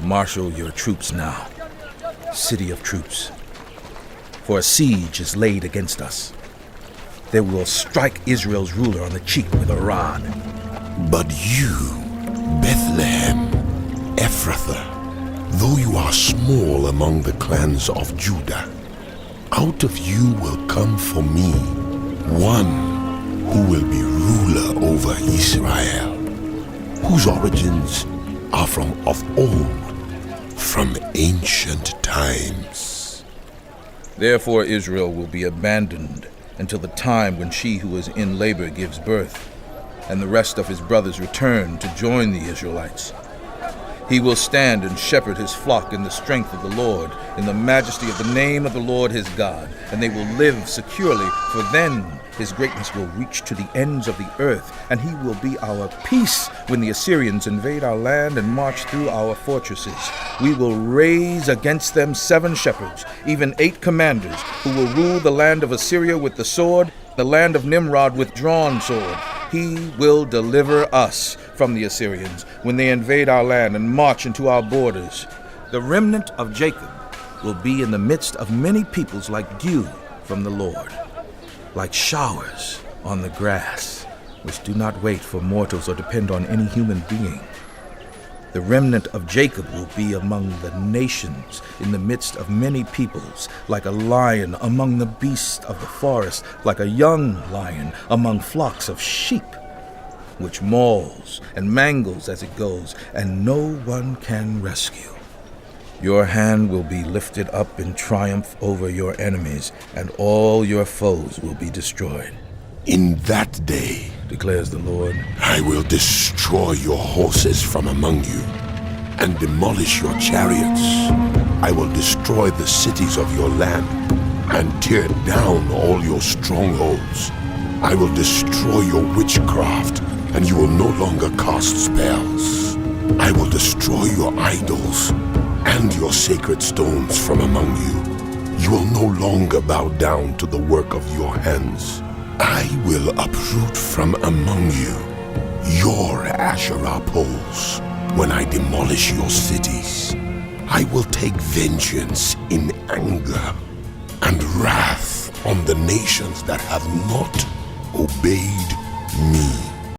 Marshal your troops now, city of troops, for a siege is laid against us. They will strike Israel's ruler on the cheek with a rod. But you, Bethlehem, Ephrathah, though you are small among the clans of Judah, out of you will come for me one who will be ruler over Israel, whose origins are from of old, from ancient times. Therefore Israel will be abandoned until the time when she who is in labor gives birth, and the rest of his brothers return to join the Israelites. He will stand and shepherd his flock in the strength of the Lord, in the majesty of the name of the Lord his God, and they will live securely, for then his greatness will reach to the ends of the earth, and he will be our peace when the Assyrians invade our land and march through our fortresses. We will raise against them 7 shepherds, even 8 commanders, who will rule the land of Assyria with the sword, the land of Nimrod with drawn sword. He will deliver us from the Assyrians when they invade our land and march into our borders. The remnant of Jacob will be in the midst of many peoples like dew from the Lord, like showers on the grass, which do not wait for mortals or depend on any human being. The remnant of Jacob will be among the nations in the midst of many peoples, like a lion among the beasts of the forest, like a young lion among flocks of sheep, which mauls and mangles as it goes, and no one can rescue. Your hand will be lifted up in triumph over your enemies, and all your foes will be destroyed. In that day, declares the Lord, I will destroy your horses from among you and demolish your chariots. I will destroy the cities of your land and tear down all your strongholds. I will destroy your witchcraft, and you will no longer cast spells. I will destroy your idols and your sacred stones from among you. You will no longer bow down to the work of your hands. I will uproot from among you your Asherah poles when I demolish your cities. I will take vengeance in anger and wrath on the nations that have not obeyed me.